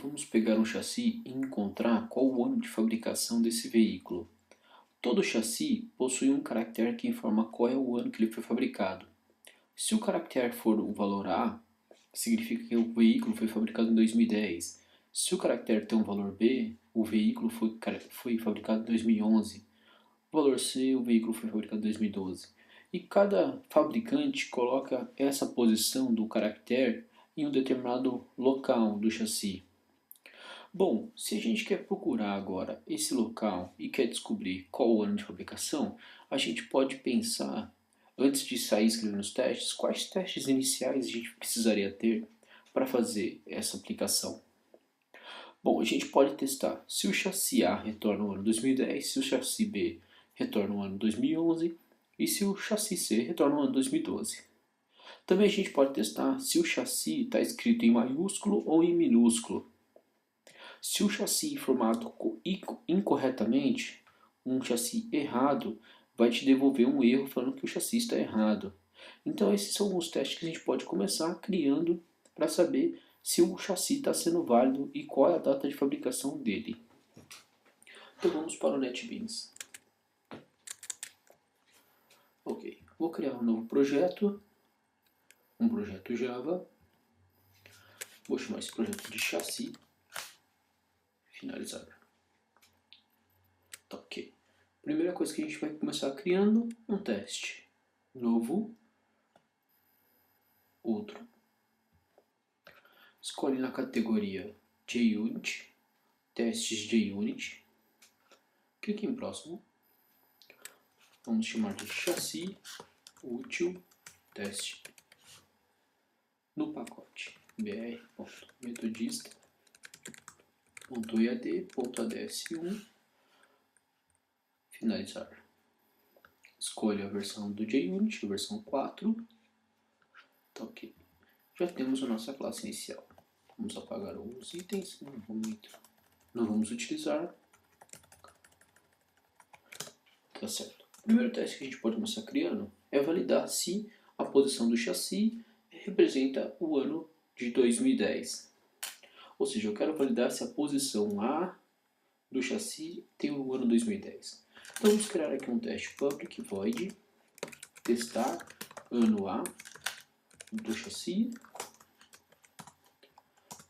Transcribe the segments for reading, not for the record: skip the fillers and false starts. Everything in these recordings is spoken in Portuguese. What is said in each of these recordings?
Vamos pegar um chassi e encontrar qual o ano de fabricação desse veículo. Todo chassi possui um caractere que informa qual é o ano que ele foi fabricado. Se o caractere for o valor A, significa que o veículo foi fabricado em 2010. Se o caractere tem um valor B, o veículo foi fabricado em 2011. O valor C, o veículo foi fabricado em 2012. E cada fabricante coloca essa posição do caractere em um determinado local do chassi. Bom, se a gente quer procurar agora esse local e quer descobrir qual o ano de fabricação, a gente pode pensar, antes de sair escrevendo os testes, quais testes iniciais a gente precisaria ter para fazer essa aplicação. Bom, a gente pode testar se o chassi A retorna o ano 2010, se o chassi B retorna o ano 2011 e se o chassi C retorna o ano 2012. Também a gente pode testar se o chassi está escrito em maiúsculo ou em minúsculo. Se o chassi formado incorretamente, um chassi errado, vai te devolver um erro falando que o chassi está errado. Então esses são alguns testes que a gente pode começar criando para saber se o chassi está sendo válido e qual é a data de fabricação dele. Então vamos para o NetBeans. Ok, vou criar um novo projeto, um projeto Java. Vou chamar esse projeto de chassi. Finalizar. Tá, ok. Primeira coisa que a gente vai começar criando um teste. Novo. Outro. Escolhe na categoria JUnit. Testes JUnit. Clique em próximo. Vamos chamar de chassi útil teste. No pacote br.metodista.ead.ads1. Finalizar. Escolha a versão do JUnit, a versão 4. Tá, ok. Já temos a nossa classe inicial. Vamos apagar alguns itens, não vamos utilizar. Tá certo. O primeiro teste que a gente pode começar criando é validar se a posição do chassi representa o ano de 2010. Ou seja, eu quero validar se a posição A do chassi tem o ano 2010. Então vamos criar aqui um teste public void testar ano A do chassi.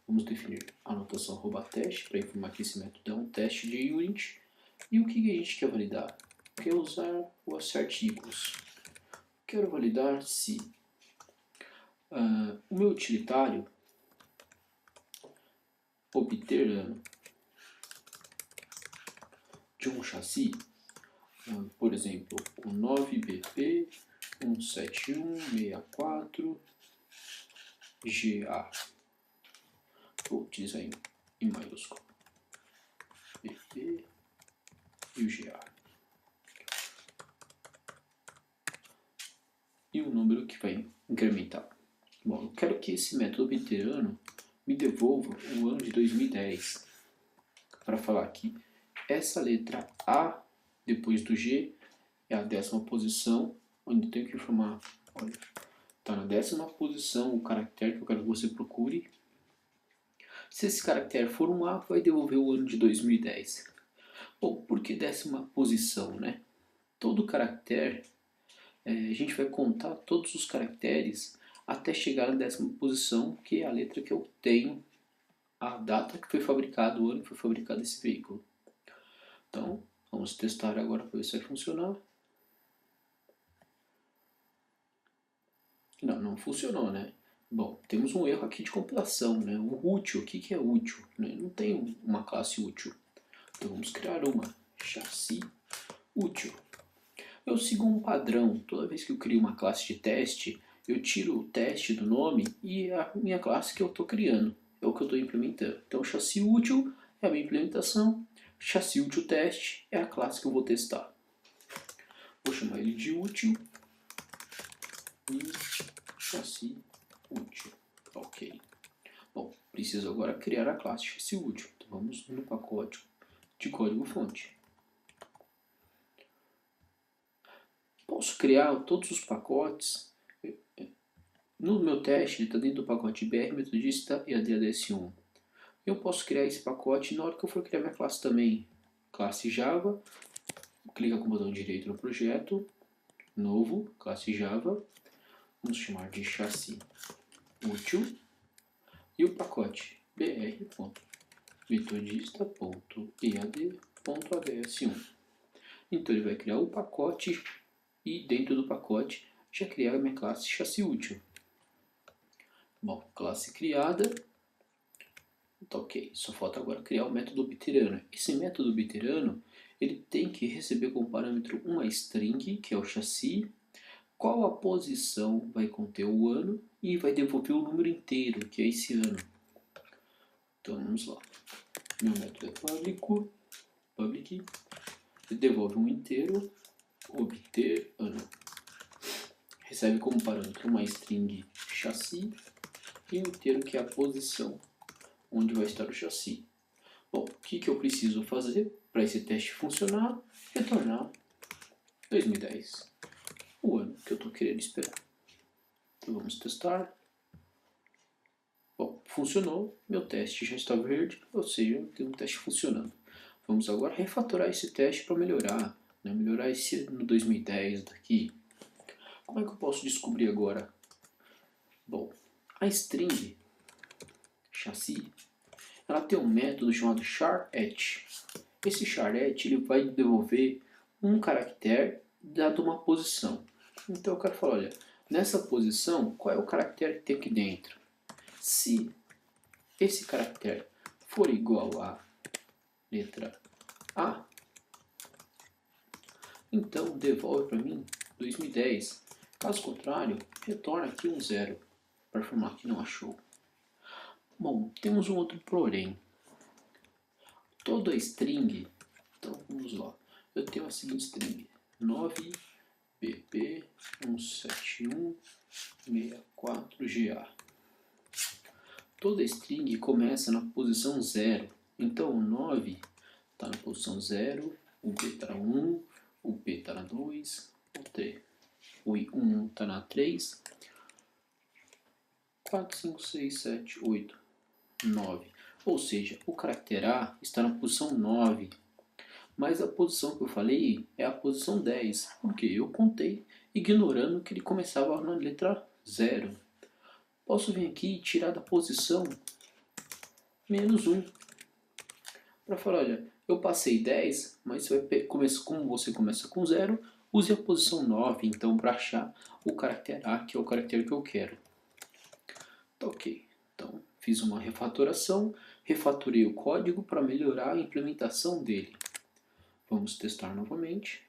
Vamos definir a anotação @teste para informar que esse método é um teste de unit. E o que a gente quer validar? Quer usar o assert equals. Quero validar se o meu utilitário obter ano de um chassi, por exemplo, o 9BP17164GA. Vou utilizar em maiúsculo. BP e o GA. E o número que vai incrementar. Bom, eu quero que esse método obter ano me devolva o ano de 2010. Para falar que essa letra A depois do G é a 10ª posição, onde eu tenho que informar, olha, está na 10ª posição o caractere que eu quero que você procure. Se esse caractere for um A, vai devolver o ano de 2010. Bom, por que 10ª posição, né? Todo caractere, a gente vai contar todos os caracteres até chegar na 10ª posição, que é a letra que eu tenho, a data que foi fabricado, o ano que foi fabricado esse veículo. Então, vamos testar agora para ver se vai funcionar. Não funcionou, né? Bom, temos um erro aqui de compilação, né? O útil, o que é útil? Não tem uma classe útil. Então vamos criar uma chassi útil. Eu sigo um padrão. Toda vez que eu crio uma classe de teste, eu tiro o teste do nome e a minha classe que eu estou criando. É o que eu estou implementando. Então chassi útil é a minha implementação. Chassi útil teste é a classe que eu vou testar. Vou chamar ele de útil e chassi útil. Ok. Bom, preciso agora criar a classe chassi útil. Então vamos no pacote de código fonte. Posso criar todos os pacotes. No meu teste, ele está dentro do pacote BR Metodista e ADADS1. Eu posso criar esse pacote na hora que eu for criar minha classe também. Classe Java, clica com o botão direito no projeto, novo, classe Java, vamos chamar de chassi útil, e o pacote br.metodista.ead.ads1. Então ele vai criar o pacote e dentro do pacote já criar a minha classe chassi útil. Bom, classe criada. Tá ok, só falta agora criar o método obterano. Esse método obterano, ele tem que receber como parâmetro uma string, que é o chassi, qual a posição vai conter o ano e vai devolver o número inteiro, que é esse ano. Então vamos lá. Meu método é public, ele devolve um inteiro, obter ano. Recebe como parâmetro uma string chassi e um inteiro que é a posição onde vai estar o chassi. Bom, o que eu preciso fazer para esse teste funcionar? Retornar 2010, o ano que eu estou querendo esperar. Então vamos testar. Bom, funcionou, meu teste já está verde, ou seja, tem um teste funcionando. Vamos agora refatorar esse teste para melhorar, né? Melhorar esse no 2010 daqui. Como é que eu posso descobrir agora? Bom, a string chassi, ela tem um método chamado char_at. Esse char_at ele vai devolver um caractere dado uma posição. Então eu quero falar, olha, nessa posição, qual é o caractere que tem aqui dentro? Se esse caractere for igual a letra A, então devolve para mim 2010. Caso contrário, retorna aqui um 0, para afirmar que não achou. Bom, temos um outro porém. Toda string, então vamos lá, eu tenho a seguinte string, 9bb17164ga. Toda string começa na posição 0, então o 9 está na posição 0, o b está na 1, o p está na 2, o 1 está na 3, 4, 5, 6, 7, 8, 9. Ou seja, o caractere A está na posição 9. Mas a posição que eu falei é a posição 10. Porque eu contei ignorando que ele começava na letra 0. Posso vir aqui e tirar da posição menos 1. Para falar, olha, eu passei 10, mas como você começa com 0, use a posição 9, então, para achar o caractere A, que é o caractere que eu quero. Tá ok. Então, fiz uma refatoração, refatorei o código para melhorar a implementação dele. Vamos testar novamente.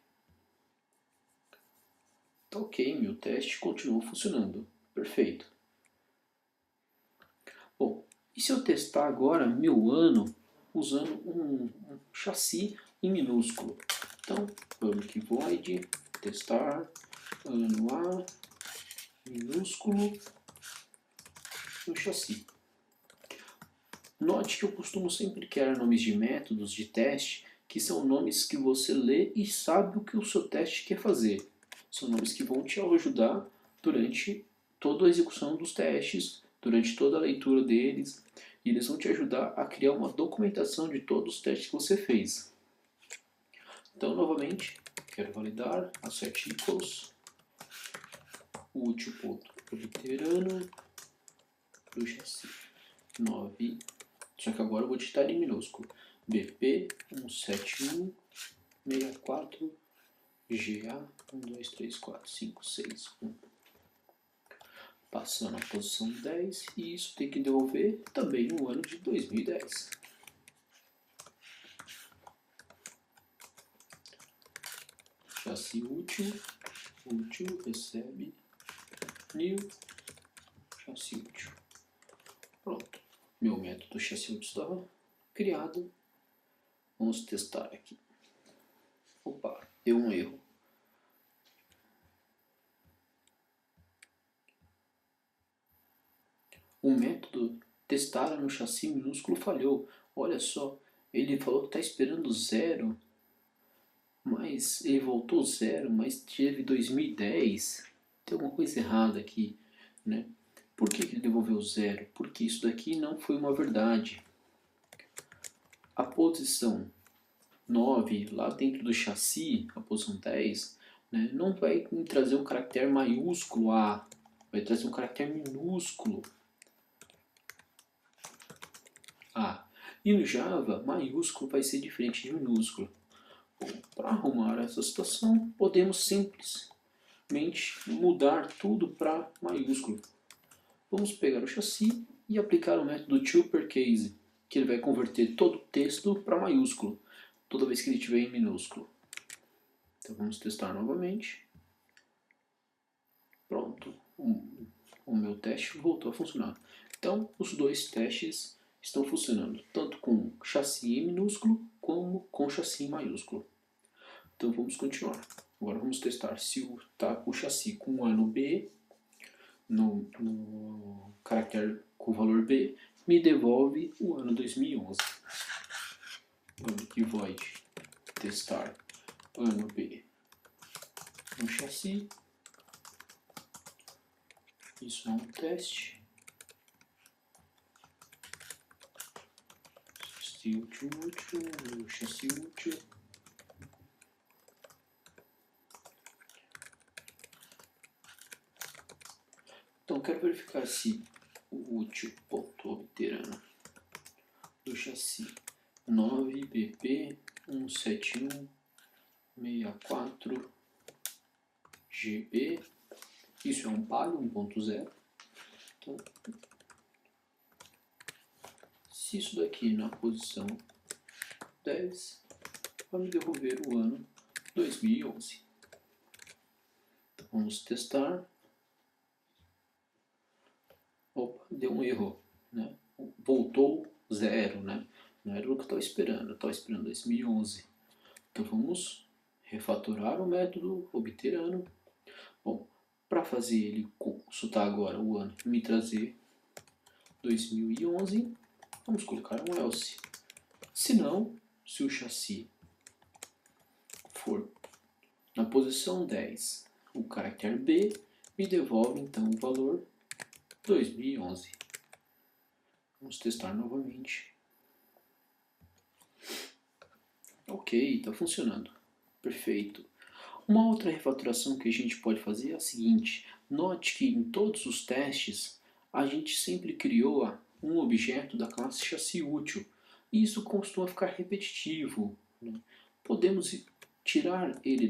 Tá ok, meu teste continuou funcionando. Perfeito. Bom, e se eu testar agora meu ano usando um chassi em minúsculo? Então, public void testar ano A minúsculo no chassi. Note que eu costumo sempre criar nomes de métodos de teste que são nomes que você lê e sabe o que o seu teste quer fazer. São nomes que vão te ajudar durante toda a execução dos testes, durante toda a leitura deles, e eles vão te ajudar a criar uma documentação de todos os testes que você fez. Então, novamente, quero validar assert equals útil.obterano do chassi 9, só que agora eu vou digitar em minúsculo, BP17164GA1234561. Passando a posição 10, e isso tem que devolver também no ano de 2010. Chassi útil recebe new chassi útil. Pronto, meu método chassi útil está criado. Vamos testar aqui. Opa, deu um erro. O método testar no chassi minúsculo falhou. Olha só, ele falou que está esperando 0, mas ele voltou 0, mas teve 2010. Tem alguma coisa errada aqui, né? Por que ele devolveu 0? Porque isso daqui não foi uma verdade. a posição 9, lá dentro do chassi, a posição 10, né, não vai me trazer um caractere maiúsculo A, vai trazer um caractere minúsculo A. E no Java, maiúsculo vai ser diferente de minúsculo. Para arrumar essa situação, podemos simplesmente mudar tudo para maiúsculo. Vamos pegar o chassi e aplicar o método toUpperCase, que ele vai converter todo o texto para maiúsculo, toda vez que ele estiver em minúsculo. Então vamos testar novamente. Pronto, o meu teste voltou a funcionar. Então os dois testes estão funcionando, tanto com chassi em minúsculo, como com chassi em maiúsculo. Então vamos continuar. Agora vamos testar se está o chassi com o ano B, no caractere com o valor B, me devolve o ano 2011. Vamos aqui void testar ano B no chassi. Isso é um teste. Chassi útil, chassi útil. Então quero verificar se o útil ponto obter ano do chassi 9BP 17164 GB. Isso é um palio 1.0. Então, se isso daqui na posição 10 vai me devolver o ano 2011. Então, vamos testar. Opa, deu um erro, né? Voltou 0, né? Não era o que eu estava esperando, eu estava esperando 2011. Então vamos refatorar o método, obter ano. Bom, para fazer ele consultar agora o ano e me trazer 2011, vamos colocar um else. Se não, se o chassi for na posição 10, o caractere B me devolve então o valor 2011. Vamos testar novamente. Ok, está funcionando. Perfeito. Uma outra refatoração que a gente pode fazer é a seguinte. Note que em todos os testes a gente sempre criou um objeto da classe chassi útil. E isso costuma ficar repetitivo, né? Podemos tirar ele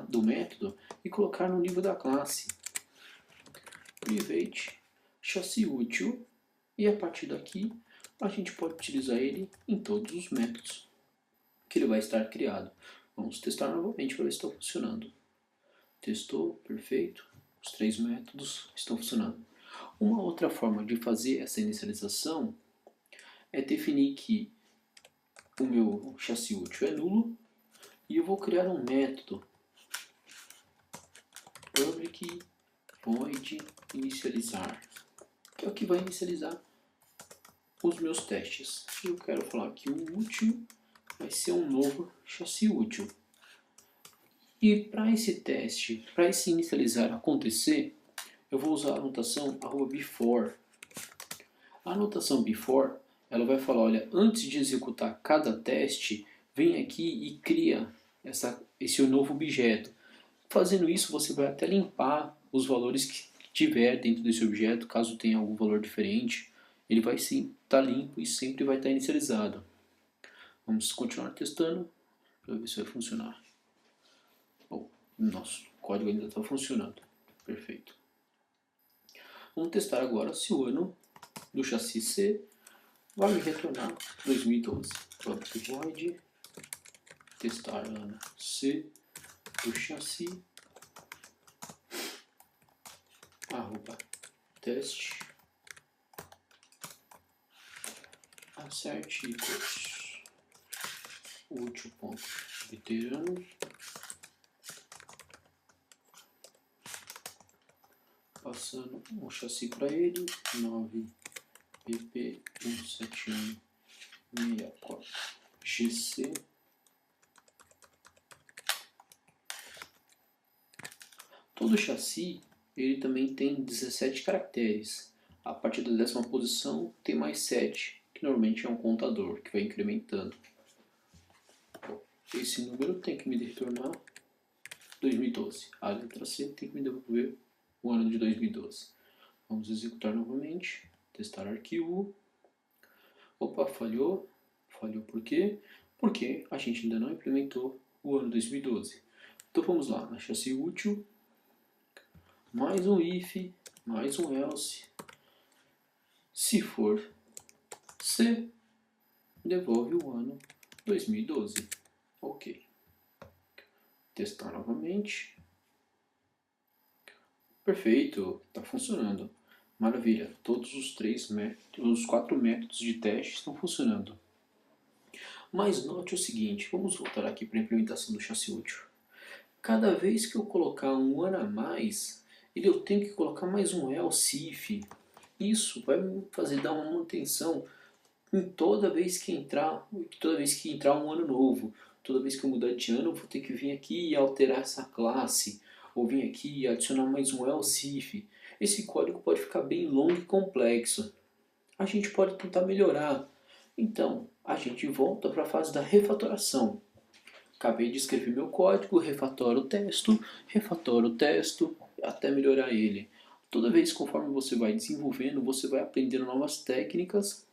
do método e colocar no nível da classe. Private chassi útil, e a partir daqui a gente pode utilizar ele em todos os métodos que ele vai estar criado. Vamos testar novamente para ver se está funcionando. Testou, perfeito. Os 3 métodos estão funcionando. Uma outra forma de fazer essa inicialização é definir que o meu chassi útil é nulo e eu vou criar um método public void inicializar, que é o que vai inicializar os meus testes. Eu quero falar que o útil vai ser um novo chassi útil. E para esse teste, para esse inicializar acontecer, eu vou usar a anotação @before. A anotação before, ela vai falar, olha, antes de executar cada teste, vem aqui e cria esse novo objeto. Fazendo isso, você vai até limpar os valores que tiver dentro desse objeto, caso tenha algum valor diferente. Ele vai sim estar limpo e sempre vai estar inicializado. Vamos continuar testando para ver se vai funcionar. Bom, nosso código ainda está funcionando. Perfeito. Vamos testar agora se o ano do chassi C vai me retornar 2012. Public void testar ano C do chassi @teste acerte equals útil.obter ano passando um chassi para ele, 9BP 17164 GC. Todo chassi ele também tem 17 caracteres. A partir da 10ª posição tem mais 7, que normalmente é um contador que vai incrementando. Bom, esse número tem que me retornar 2012. A letra C tem que me devolver o ano de 2012. Vamos executar novamente, testar arquivo. Opa, falhou. Falhou por quê? Porque a gente ainda não implementou o ano 2012. Então vamos lá, na chassi útil, mais um if, mais um else. Se for C, devolve o ano 2012. Ok. Testar novamente. Perfeito, está funcionando. Maravilha, todos os os 4 métodos de teste estão funcionando. Mas note o seguinte, vamos voltar aqui para a implementação do chassi útil. Cada vez que eu colocar um ano a mais, eu tenho que colocar mais um else if. Isso vai me fazer dar uma manutenção em toda vez que entrar um ano novo. Toda vez que eu mudar de ano, eu vou ter que vir aqui e alterar essa classe, ou vir aqui e adicionar mais um else if. Esse código pode ficar bem longo e complexo. A gente pode tentar melhorar. Então, a gente volta para a fase da refatoração. Acabei de escrever meu código, refatoro o texto, até melhorar ele. Toda vez conforme você vai desenvolvendo, você vai aprendendo novas técnicas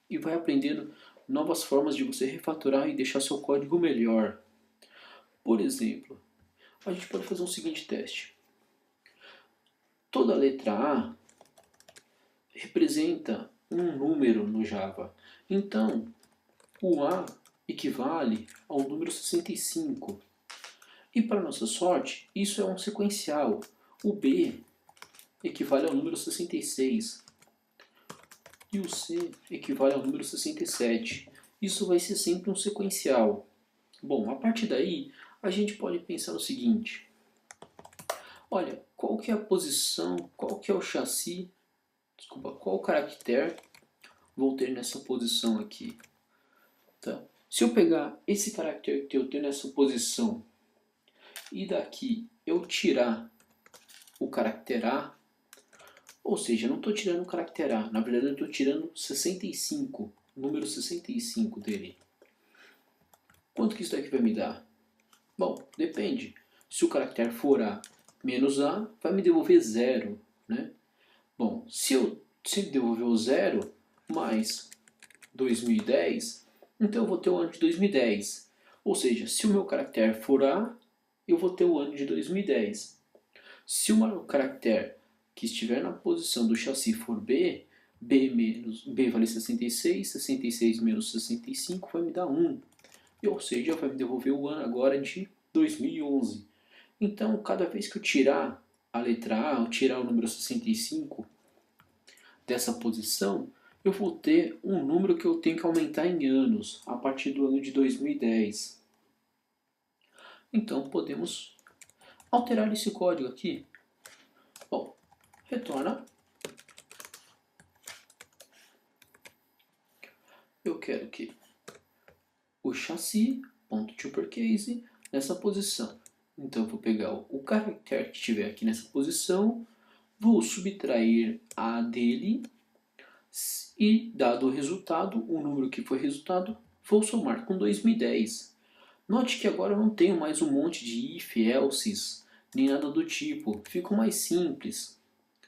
e vai aprendendo novas formas de você refatorar e deixar seu código melhor. Por exemplo, a gente pode fazer um seguinte teste. Toda letra A representa um número no Java. Então, o A equivale ao número 65. E para nossa sorte, isso é um sequencial. O B equivale ao número 66. E o C equivale ao número 67. Isso vai ser sempre um sequencial. Bom, a partir daí, a gente pode pensar o seguinte. Olha, qual que é a posição, qual que é o chassi, qual caractere vou ter nessa posição aqui. Tá? Se eu pegar esse caractere que eu tenho nessa posição e daqui eu tirar o caractere A, ou seja, eu não estou tirando o caractere A, na verdade eu estou tirando 65, o número 65 dele. Quanto que isso daqui vai me dar? Bom, depende. Se o caractere for A menos A, vai me devolver 0. Né? Bom, se ele devolver o 0 mais 2010, então eu vou ter o ano de 2010. Ou seja, se o meu caractere for A, eu vou ter o ano de 2010. Se o meu caractere que estiver na posição do chassi for B, B vale 66, 66 menos 65 vai me dar 1. Ou seja, vai me devolver o ano agora de 2011. Então, cada vez que eu tirar a letra A, ou tirar o número 65 dessa posição, eu vou ter um número que eu tenho que aumentar em anos, a partir do ano de 2010. Então, podemos alterar esse código aqui. Bom, retorna. Eu quero que o chassi.uppercase nessa posição. Então eu vou pegar o caractere que estiver aqui nessa posição, vou subtrair a dele e, dado o resultado, o número que foi resultado, vou somar com 2010. Note que agora eu não tenho mais um monte de if, elses, nem nada do tipo. Ficou mais simples.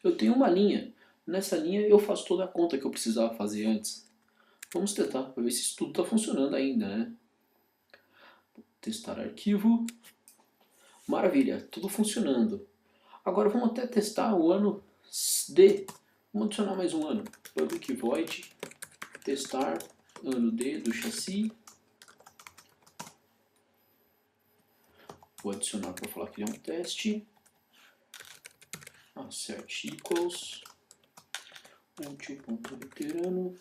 Eu tenho uma linha. Nessa linha eu faço toda a conta que eu precisava fazer antes. Vamos tentar para ver se isso tudo está funcionando ainda, né? Testar arquivo. Maravilha, tudo funcionando. Agora vamos até testar o ano D. Vamos adicionar mais um ano. Public void testar ano D do chassi. Vou adicionar para falar que ele é um teste. Assert equals útil.veterano.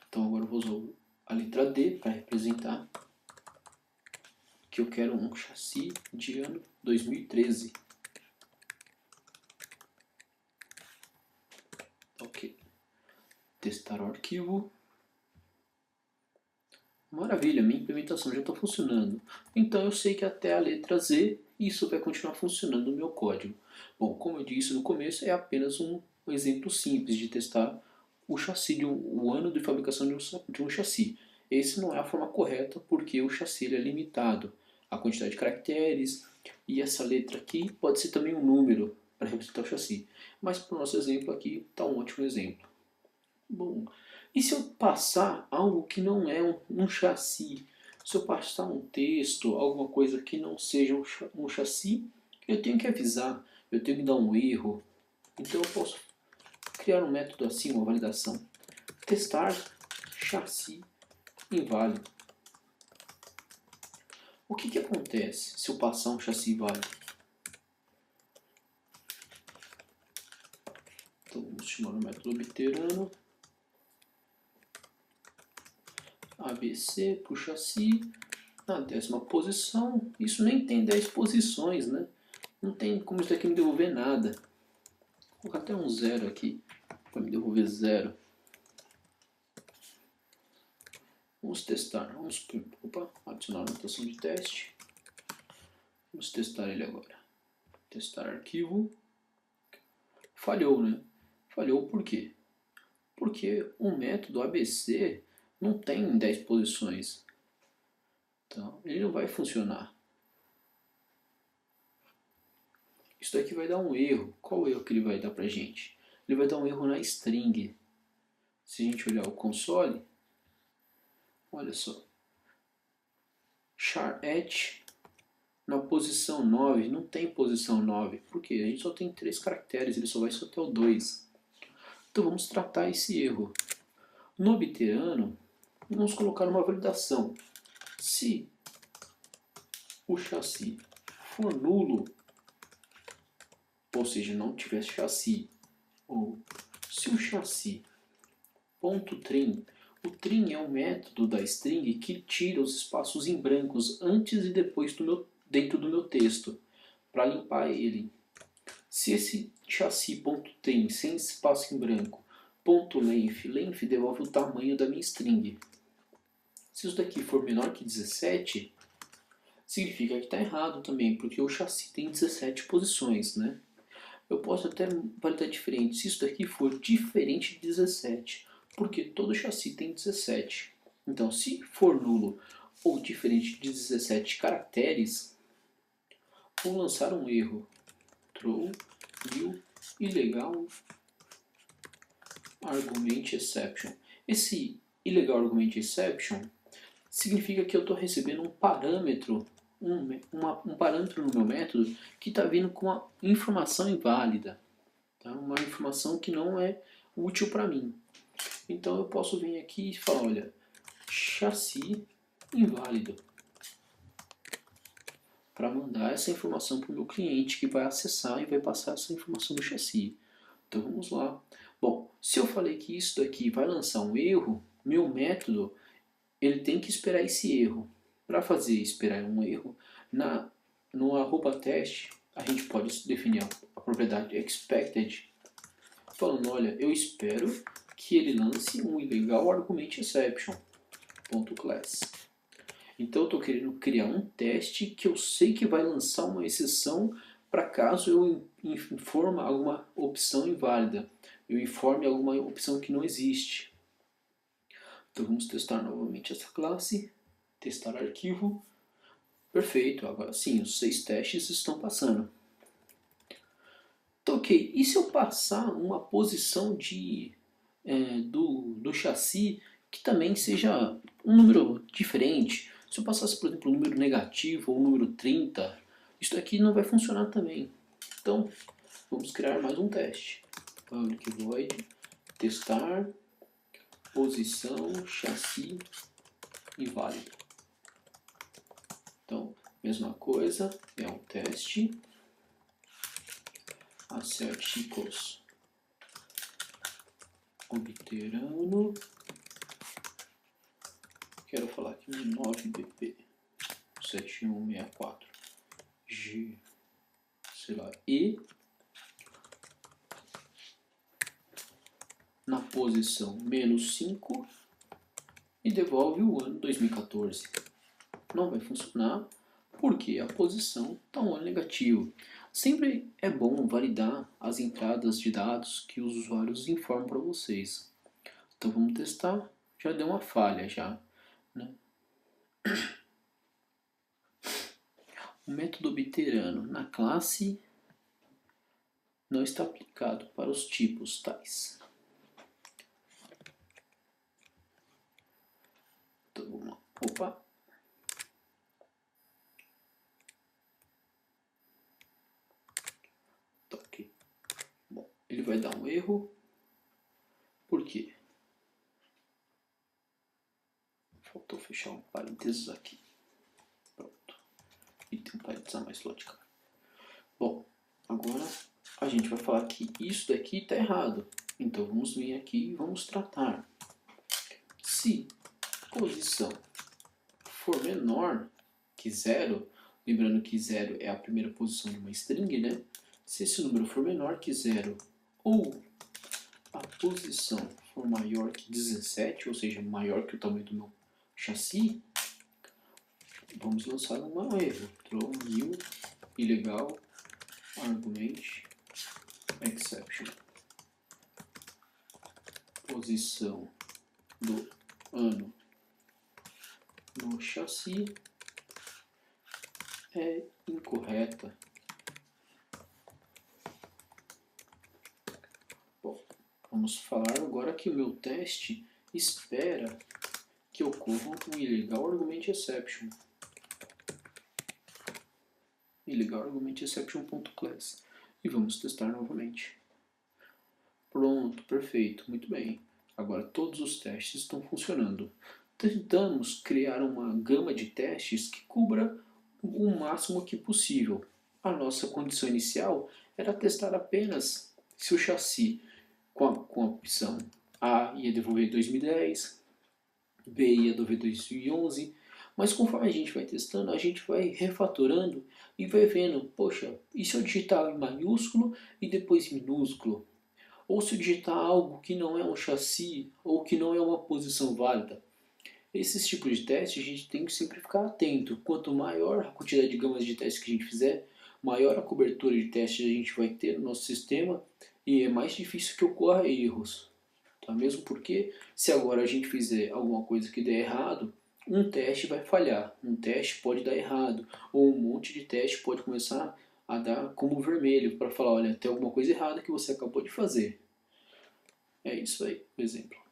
Então agora eu vou usar a letra D para representar que eu quero um chassi de ano 2013. Ok. Testar o arquivo. Maravilha, minha implementação já está funcionando. Então eu sei que até a letra Z isso vai continuar funcionando no meu código. Bom, como eu disse no começo, é apenas um exemplo simples de testar o chassi o ano de fabricação de um chassi. Esse não é a forma correta porque o chassi ele é limitado à quantidade de caracteres e essa letra aqui pode ser também um número para representar o chassi. Mas para o nosso exemplo aqui está um ótimo exemplo. Bom, e se eu passar algo que não é um chassi? Se eu passar um texto, alguma coisa que não seja um chassi, eu tenho que avisar, eu tenho que dar um erro. Então eu posso criar um método assim, uma validação. Testar chassi inválido. O que acontece se eu passar um chassi inválido? Então vamos chamar o método obterano. ABC para o chassi, na 10ª posição, isso nem tem 10 posições, né? Não tem como isso daqui me devolver nada. Vou colocar até um 0 aqui, para me devolver 0. Vamos testar, adicionar a anotação de teste. Vamos testar ele agora. Testar arquivo. Falhou, né? Falhou por quê? Porque o método ABC não tem 10 posições. Então, ele não vai funcionar. Isso daqui vai dar um erro. Qual erro que ele vai dar pra gente? Ele vai dar um erro na string. Se a gente olhar o console, olha só. char_at na posição 9, não tem posição 9. Por quê? A gente só tem 3 caracteres, ele só vai até o 2. Então vamos tratar esse erro. No obterano, vamos colocar uma validação. Se o chassi for nulo, ou seja, não tiver chassi, ou se o chassi .trim, o trim é um método da string que tira os espaços em brancos antes e depois dentro do meu texto, para limpar ele. Se esse chassi.trim sem espaço em branco, .length devolve o tamanho da minha string. Se isso daqui for menor que 17, significa que está errado também, porque o chassi tem 17 posições, né? Eu posso até validar diferente. Se isso daqui for diferente de 17, porque todo chassi tem 17. Então, se for nulo ou diferente de 17 caracteres, vou lançar um erro. Throw new illegal argument exception. Esse illegal argument exception significa que eu estou recebendo um parâmetro um parâmetro no meu método que está vindo com uma informação inválida, tá? Uma informação que não é útil para mim. Então eu posso vir aqui e falar, olha, chassi inválido, para mandar essa informação para o meu cliente que vai acessar e vai passar essa informação no chassi. Então vamos lá. Bom, se eu falei que isso daqui vai lançar um erro, meu método ele tem que esperar esse erro. Para fazer esperar um erro, no @teste a gente pode definir a propriedade expected, falando, olha, eu espero que ele lance um illegal argument exception, .class. Então eu estou querendo criar um teste que eu sei que vai lançar uma exceção para caso eu informe alguma opção inválida, eu informe alguma opção que não existe. Então vamos testar novamente essa classe, testar arquivo. Perfeito, agora sim, os 6 testes estão passando. Então, ok, e se eu passar uma posição do chassi que também seja um número diferente? Se eu passasse, por exemplo, um número negativo ou um número 30, isso aqui não vai funcionar também. Então, vamos criar mais um teste. Public void testar posição chassi inválido. Então, mesma coisa, é um teste. Assert equals obterano. Quero falar aqui 9BP 7164 G, sei lá, E na posição -5 e devolve o ano 2014. Não vai funcionar porque a posição está um ano negativo. Sempre é bom validar as entradas de dados que os usuários informam para vocês. Então vamos testar. Já deu uma falha já, né? O método obterano na classe não está aplicado para os tipos tais. Então vamos lá. Opa! Tá aqui. Bom, ele vai dar um erro. Por quê? Faltou fechar um parênteses aqui. Pronto. E tem um parênteses a mais lógico. Bom, agora a gente vai falar que isso daqui está errado. Então vamos vir aqui e vamos tratar. Se posição for menor que 0, lembrando que 0 é a primeira posição de uma string, né? Se esse número for menor que 0 ou a posição for maior que 17, ou seja, maior que o tamanho do meu chassi, vamos lançar um erro. Throw new illegal argument exception. Posição do ano no chassi é incorreta. Bom, vamos falar agora que o meu teste espera que ocorra um illegal argument exception. Illegal argument exception.class. E vamos testar novamente. Pronto, perfeito, muito bem. Agora todos os testes estão funcionando. Tentamos criar uma gama de testes que cubra o máximo que possível. A nossa condição inicial era testar apenas se o chassi com a opção A ia devolver 2010, B ia devolver 2011, mas conforme a gente vai testando, a gente vai refatorando e vai vendo, poxa, e se eu digitar em maiúsculo e depois minúsculo? Ou se eu digitar algo que não é um chassi ou que não é uma posição válida? Esses tipos de testes a gente tem que sempre ficar atento. Quanto maior a quantidade de gamas de testes que a gente fizer, maior a cobertura de testes a gente vai ter no nosso sistema e é mais difícil que ocorra erros. Tá? Mesmo porque se agora a gente fizer alguma coisa que der errado, um teste vai falhar, um teste pode dar errado, ou um monte de teste pode começar a dar como vermelho para falar, olha, tem alguma coisa errada que você acabou de fazer. É isso aí, o exemplo.